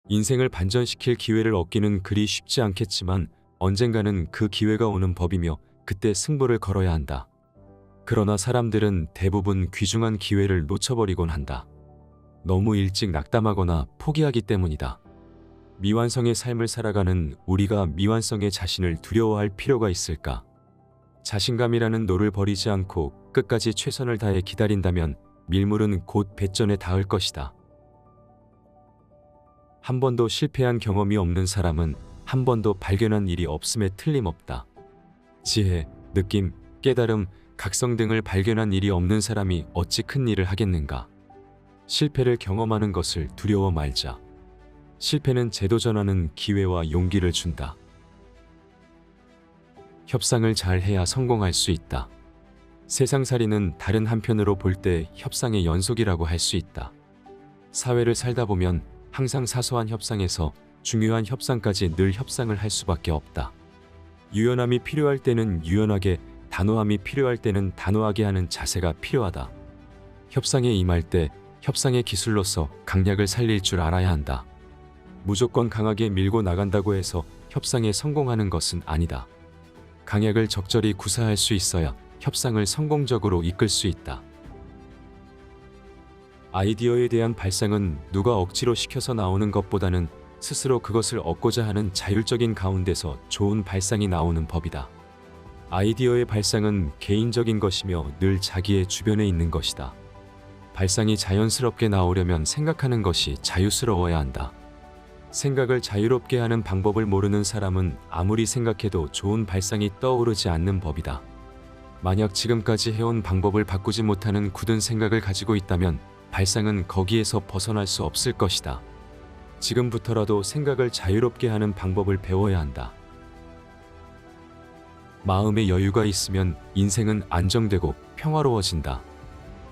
인생을 반전시킬 기회를 얻기는 그리 쉽지 않겠지만 언젠가는 그 기회가 오는 법이며 그때 승부를 걸어야 한다. 그러나 사람들은 대부분 귀중한 기회를 놓쳐버리곤 한다. 너무 일찍 낙담하거나 포기하기 때문이다. 미완성의 삶을 살아가는 우리가 미완성의 자신을 두려워할 필요가 있을까? 자신감이라는 노를 버리지 않고 끝까지 최선을 다해 기다린다면 밀물은 곧 배전에 닿을 것이다. 한 번도 실패한 경험이 없는 사람은 한 번도 발견한 일이 없음에 틀림없다. 지혜, 느낌, 깨달음, 각성 등을 발견한 일이 없는 사람이 어찌 큰 일을 하겠는가? 실패를 경험하는 것을 두려워 말자. 실패는 재도전하는 기회와 용기를 준다. 협상을 잘 해야 성공할 수 있다. 세상살이는 다른 한편으로 볼 때 협상의 연속이라고 할 수 있다. 사회를 살다 보면 항상 사소한 협상에서 중요한 협상까지 늘 협상을 할 수밖에 없다. 유연함이 필요할 때는 유연하게, 단호함이 필요할 때는 단호하게 하는 자세가 필요하다. 협상에 임할 때 협상의 기술로서 강약을 살릴 줄 알아야 한다. 무조건 강하게 밀고 나간다고 해서 협상에 성공하는 것은 아니다. 강약을 적절히 구사할 수 있어야 협상을 성공적으로 이끌 수 있다. 아이디어에 대한 발상은 누가 억지로 시켜서 나오는 것보다는 스스로 그것을 얻고자 하는 자율적인 가운데서 좋은 발상이 나오는 법이다. 아이디어의 발상은 개인적인 것이며 늘 자기의 주변에 있는 것이다. 발상이 자연스럽게 나오려면 생각하는 것이 자유스러워야 한다. 생각을 자유롭게 하는 방법을 모르는 사람은 아무리 생각해도 좋은 발상이 떠오르지 않는 법이다. 만약 지금까지 해온 방법을 바꾸지 못하는 굳은 생각을 가지고 있다면 발상은 거기에서 벗어날 수 없을 것이다. 지금부터라도 생각을 자유롭게 하는 방법을 배워야 한다. 마음의 여유가 있으면 인생은 안정되고 평화로워진다.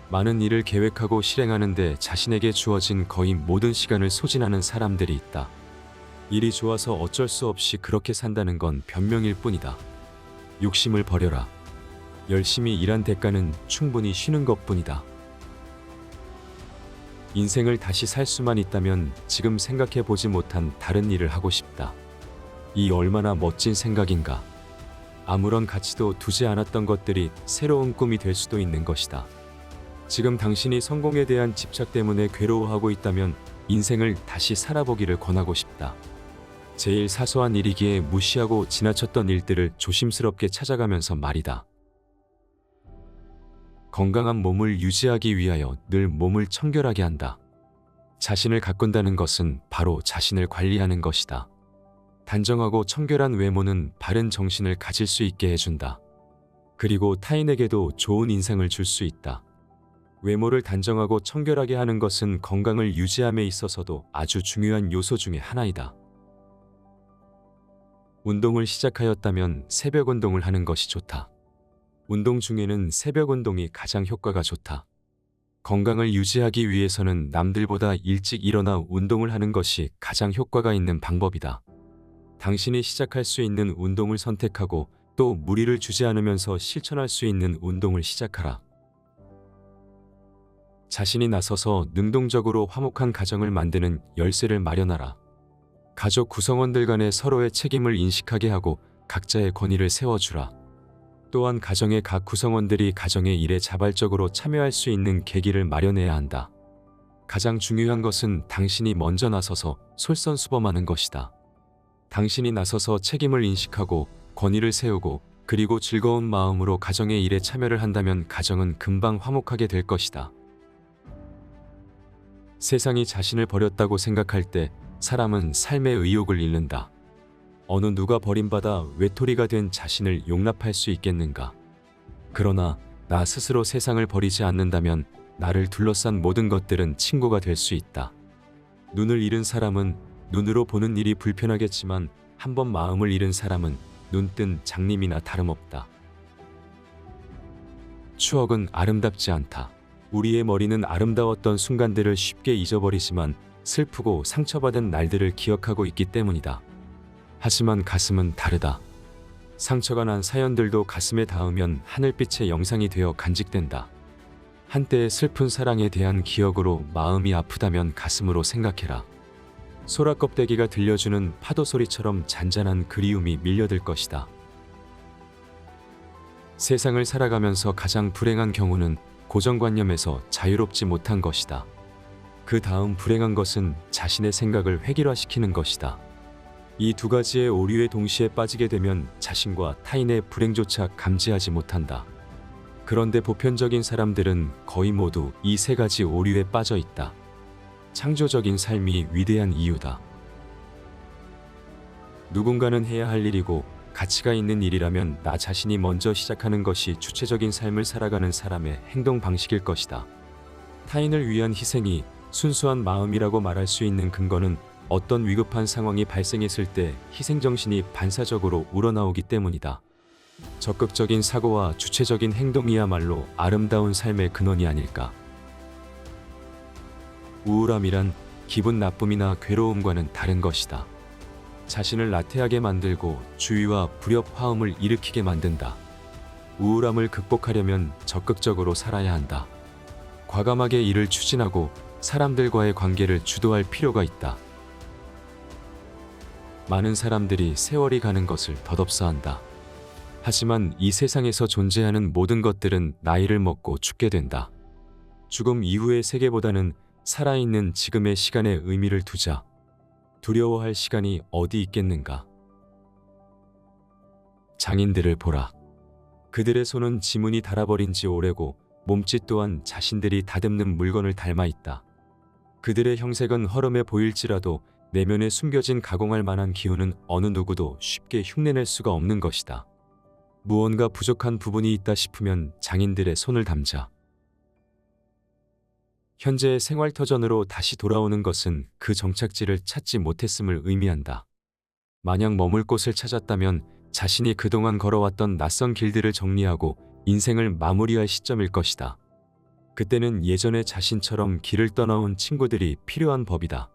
많은 일을 계획하고 실행하는데 자신에게 주어진 거의 모든 시간을 소진하는 사람들이 있다. 일이 좋아서 어쩔 수 없이 그렇게 산다는 건 변명일 뿐이다. 욕심을 버려라. 열심히 일한 대가는 충분히 쉬는 것뿐이다. 인생을 다시 살 수만 있다면 지금 생각해 보지 못한 다른 일을 하고 싶다. 이 얼마나 멋진 생각인가. 아무런 가치도 두지 않았던 것들이 새로운 꿈이 될 수도 있는 것이다. 지금 당신이 성공에 대한 집착 때문에 괴로워하고 있다면 인생을 다시 살아보기를 권하고 싶다. 제일 사소한 일이기에 무시하고 지나쳤던 일들을 조심스럽게 찾아가면서 말이다. 건강한 몸을 유지하기 위하여 늘 몸을 청결하게 한다. 자신을 가꾼다는 것은 바로 자신을 관리하는 것이다. 단정하고 청결한 외모는 바른 정신을 가질 수 있게 해준다. 그리고 타인에게도 좋은 인상을 줄 수 있다. 외모를 단정하고 청결하게 하는 것은 건강을 유지함에 있어서도 아주 중요한 요소 중에 하나이다. 운동을 시작하였다면 새벽 운동을 하는 것이 좋다. 운동 중에는 새벽 운동이 가장 효과가 좋다. 건강을 유지하기 위해서는 남들보다 일찍 일어나 운동을 하는 것이 가장 효과가 있는 방법이다. 당신이 시작할 수 있는 운동을 선택하고 또 무리를 주지 않으면서 실천할 수 있는 운동을 시작하라. 자신이 나서서 능동적으로 화목한 가정을 만드는 열쇠를 마련하라. 가족 구성원들 간에 서로의 책임을 인식하게 하고 각자의 권위를 세워주라. 또한 가정의 각 구성원들이 가정의 일에 자발적으로 참여할 수 있는 계기를 마련해야 한다. 가장 중요한 것은 당신이 먼저 나서서 솔선수범하는 것이다. 당신이 나서서 책임을 인식하고 권위를 세우고 그리고 즐거운 마음으로 가정의 일에 참여를 한다면 가정은 금방 화목하게 될 것이다. 세상이 자신을 버렸다고 생각할 때 사람은 삶의 의욕을 잃는다. 어느 누가 버림받아 외톨이가 된 자신을 용납할 수 있겠는가? 그러나 나 스스로 세상을 버리지 않는다면 나를 둘러싼 모든 것들은 친구가 될 수 있다. 눈을 잃은 사람은 눈으로 보는 일이 불편하겠지만 한번 마음을 잃은 사람은 눈뜬 장님이나 다름없다. 추억은 아름답지 않다. 우리의 머리는 아름다웠던 순간들을 쉽게 잊어버리지만 슬프고 상처받은 날들을 기억하고 있기 때문이다. 하지만 가슴은 다르다. 상처가 난 사연들도 가슴에 닿으면 하늘빛의 영상이 되어 간직된다. 한때의 슬픈 사랑에 대한 기억으로 마음이 아프다면 가슴으로 생각해라. 소라 껍데기가 들려주는 파도 소리처럼 잔잔한 그리움이 밀려들 것이다. 세상을 살아가면서 가장 불행한 경우는 고정관념에서 자유롭지 못한 것이다. 그 다음 불행한 것은 자신의 생각을 획일화시키는 것이다. 이 두 가지의 오류에 동시에 빠지게 되면 자신과 타인의 불행조차 감지하지 못한다. 그런데 보편적인 사람들은 거의 모두 이 세 가지 오류에 빠져 있다. 창조적인 삶이 위대한 이유다. 누군가는 해야 할 일이고 가치가 있는 일이라면 나 자신이 먼저 시작하는 것이 주체적인 삶을 살아가는 사람의 행동 방식일 것이다. 타인을 위한 희생이 순수한 마음이라고 말할 수 있는 근거는 어떤 위급한 상황이 발생했을 때 희생정신이 반사적으로 우러나오기 때문이다. 적극적인 사고와 주체적인 행동이야말로 아름다운 삶의 근원이 아닐까. 우울함이란 기분 나쁨이나 괴로움과는 다른 것이다. 자신을 나태하게 만들고 주의와 불협화음을 일으키게 만든다. 우울함을 극복하려면 적극적으로 살아야 한다. 과감하게 일을 추진하고 사람들과의 관계를 주도할 필요가 있다. 많은 사람들이 세월이 가는 것을 덧없어한다. 하지만 이 세상에서 존재하는 모든 것들은 나이를 먹고 죽게 된다. 죽음 이후의 세계보다는 살아있는 지금의 시간에 의미를 두자. 두려워할 시간이 어디 있겠는가. 장인들을 보라. 그들의 손은 지문이 닳아버린 지 오래고 몸짓 또한 자신들이 다듬는 물건을 닮아 있다. 그들의 형색은 허름해 보일지라도 내면에 숨겨진 가공할 만한 기운은 어느 누구도 쉽게 흉내낼 수가 없는 것이다. 무언가 부족한 부분이 있다 싶으면 장인들의 손을 담자. 현재의 생활터전으로 다시 돌아오는 것은 그 정착지를 찾지 못했음을 의미한다. 만약 머물 곳을 찾았다면 자신이 그동안 걸어왔던 낯선 길들을 정리하고 인생을 마무리할 시점일 것이다. 그때는 예전의 자신처럼 길을 떠나온 친구들이 필요한 법이다.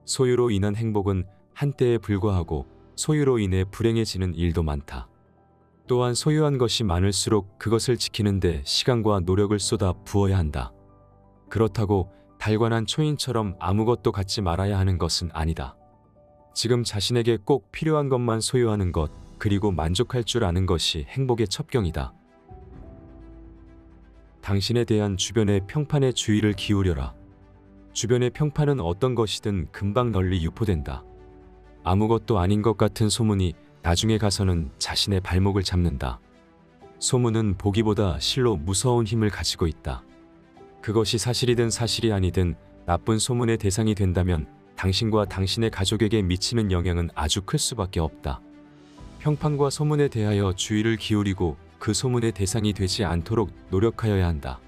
소유로 인한 행복은 한때에 불과하고 소유로 인해 불행해지는 일도 많다. 또한 소유한 것이 많을수록 그것을 지키는데 시간과 노력을 쏟아 부어야 한다. 그렇다고 달관한 초인처럼 아무것도 갖지 말아야 하는 것은 아니다. 지금 자신에게 꼭 필요한 것만 소유하는 것, 그리고 만족할 줄 아는 것이 행복의 첩경이다. 당신에 대한 주변의 평판에 주의를 기울여라. 주변의 평판은 어떤 것이든 금방 널리 유포된다. 아무것도 아닌 것 같은 소문이 나중에 가서는 자신의 발목을 잡는다. 소문은 보기보다 실로 무서운 힘을 가지고 있다. 그것이 사실이든 사실이 아니든 나쁜 소문의 대상이 된다면 당신과 당신의 가족에게 미치는 영향은 아주 클 수밖에 없다. 평판과 소문에 대하여 주의를 기울이고 그 소문의 대상이 되지 않도록 노력하여야 한다.